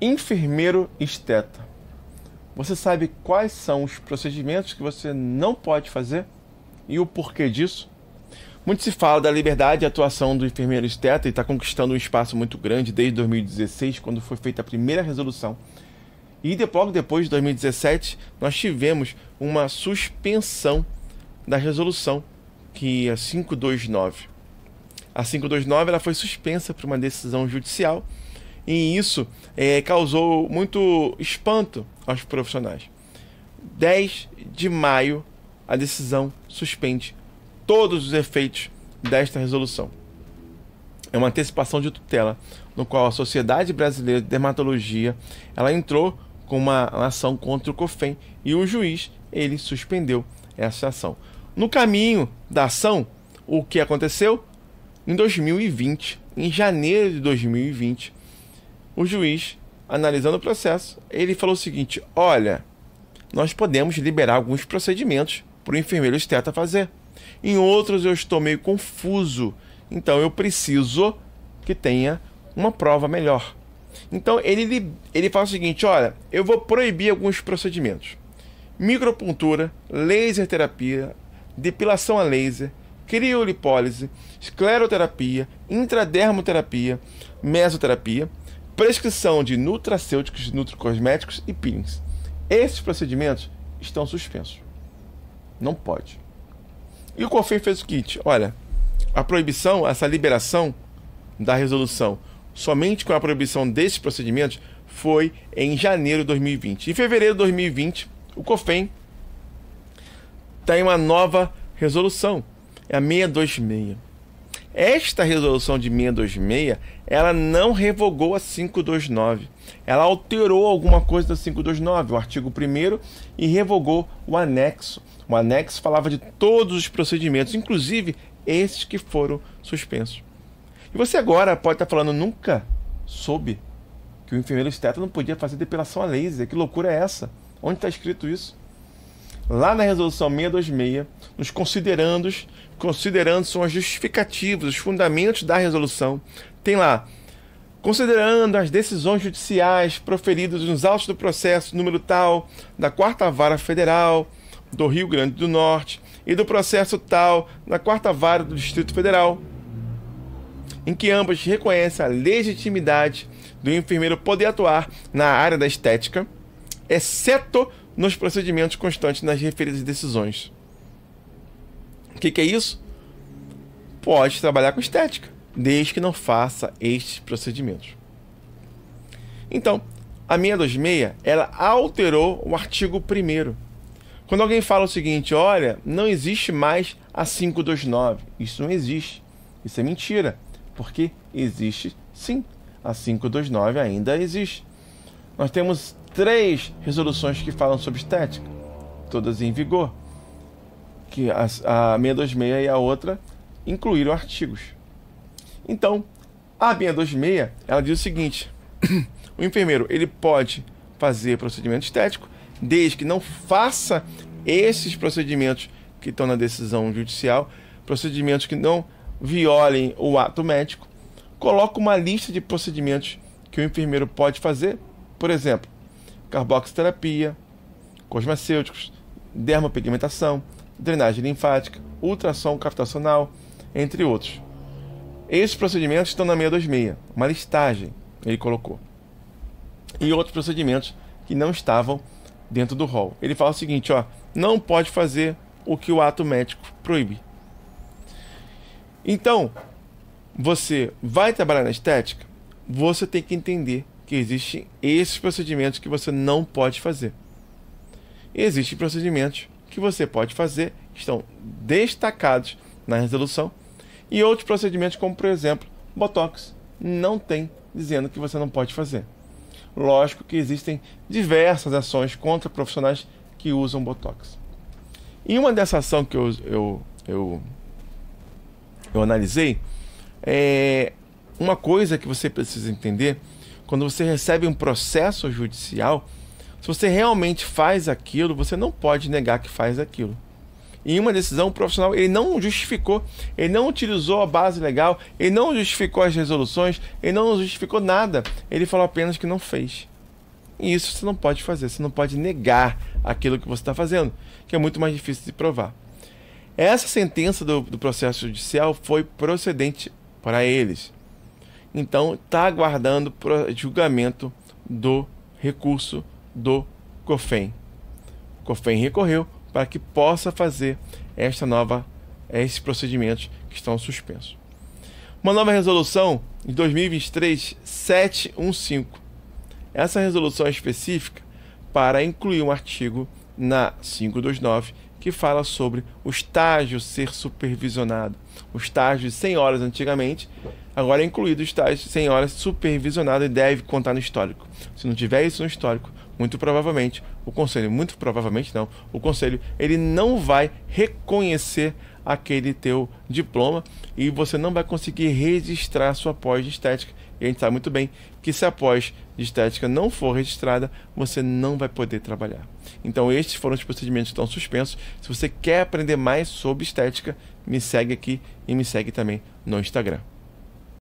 Enfermeiro esteta. Você sabe quais são os procedimentos que você não pode fazer e o porquê disso? Muito se fala da liberdade de atuação do enfermeiro esteta e está conquistando um espaço muito grande desde 2016, quando foi feita a primeira resolução. E logo depois de 2017, nós tivemos uma suspensão da resolução, que é a 529. A 529 ela foi suspensa por uma decisão judicial e isso causou muito espanto aos profissionais. 10 de maio, a decisão suspende todos os efeitos desta resolução. É uma antecipação de tutela, no qual a Sociedade Brasileira de Dermatologia ela entrou com uma ação contra o COFEM e o juiz ele suspendeu essa ação. No caminho da ação, o que aconteceu? Em 2020, em janeiro de 2020, o juiz, analisando o processo, ele falou o seguinte: olha, nós podemos liberar alguns procedimentos para o enfermeiro esteta fazer. Em outros eu estou meio confuso, então eu preciso que tenha uma prova melhor. Então ele fala o seguinte: olha, eu vou proibir alguns procedimentos: micropuntura, laser terapia, depilação a laser, criolipólise, escleroterapia, intradermoterapia, mesoterapia, prescrição de nutracêuticos, nutricosméticos e peelings. Esses procedimentos estão suspensos. Não pode. E o COFEM fez o seguinte: olha, a proibição, essa liberação da resolução somente com a proibição desses procedimentos foi em janeiro de 2020. Em fevereiro de 2020, o COFEM tem uma nova resolução, é a 626. Esta resolução de 626, ela não revogou a 529. Ela alterou alguma coisa da 529, o artigo 1º, e revogou o anexo. O anexo falava de todos os procedimentos, inclusive esses que foram suspensos. E você agora pode estar falando: nunca soube que o enfermeiro esteta não podia fazer depilação a laser. Que loucura é essa? Onde está escrito isso? Lá na resolução 626, nos considerando são as justificativas, os fundamentos da resolução. Tem lá: considerando as decisões judiciais proferidas nos autos do processo número tal, da 4ª Vara Federal do Rio Grande do Norte e do processo tal, na 4ª Vara do Distrito Federal, em que ambas reconhecem a legitimidade do enfermeiro poder atuar na área da estética, exceto nos procedimentos constantes nas referidas decisões. O que é isso? Pode trabalhar com estética, desde que não faça estes procedimentos. Então, a 626, ela alterou o artigo 1º. Quando alguém fala o seguinte: olha, não existe mais a 529, isso não existe. Isso é mentira, porque existe sim. A 529 ainda existe. Nós temos 3 resoluções que falam sobre estética, todas em vigor, que a 626 e a outra incluíram artigos. Então, a 626, ela diz o seguinte: o enfermeiro ele pode fazer procedimento estético desde que não faça esses procedimentos que estão na decisão judicial, procedimentos que não violem o ato médico. Coloca uma lista de procedimentos que o enfermeiro pode fazer, por exemplo, carboxiterapia, cosmecêuticos, dermopigmentação, drenagem linfática, ultrassom cavitacional, entre outros. Esses procedimentos estão na 626, uma listagem ele colocou. E outros procedimentos que não estavam dentro do rol. Ele fala o seguinte: ó, não pode fazer o que o ato médico proíbe. Então, você vai trabalhar na estética, você tem que entender que existem esses procedimentos que você não pode fazer. Existem procedimentos que você pode fazer, que estão destacados na resolução, e outros procedimentos, como por exemplo, Botox, não tem dizendo que você não pode fazer. Lógico que existem diversas ações contra profissionais que usam Botox. E uma dessa ação que eu analisei, uma coisa que você precisa entender: quando você recebe um processo judicial, se você realmente faz aquilo, você não pode negar que faz aquilo. Em uma decisão, o profissional ele não justificou, ele não utilizou a base legal, ele não justificou as resoluções, ele não justificou nada, ele falou apenas que não fez. E isso você não pode fazer, você não pode negar aquilo que você está fazendo, que é muito mais difícil de provar. Essa sentença do processo judicial foi procedente para eles. Então, está aguardando o julgamento do recurso do COFEN. O COFEN recorreu para que possa fazer esses procedimentos que estão suspensos. Uma nova resolução de 2023 715. Essa resolução é específica para incluir um artigo na 529 que fala sobre o estágio ser supervisionado. O estágio de 100 horas antigamente, agora é incluído o estágio de 100 horas supervisionado e deve contar no histórico. Se não tiver isso no histórico, muito provavelmente o conselho ele não vai reconhecer aquele teu diploma e você não vai conseguir registrar a sua pós de estética. E a gente sabe muito bem que se a pós de estética não for registrada, você não vai poder trabalhar. Então estes foram os procedimentos que estão suspensos. Se você quer aprender mais sobre estética, me segue aqui e me segue também no Instagram.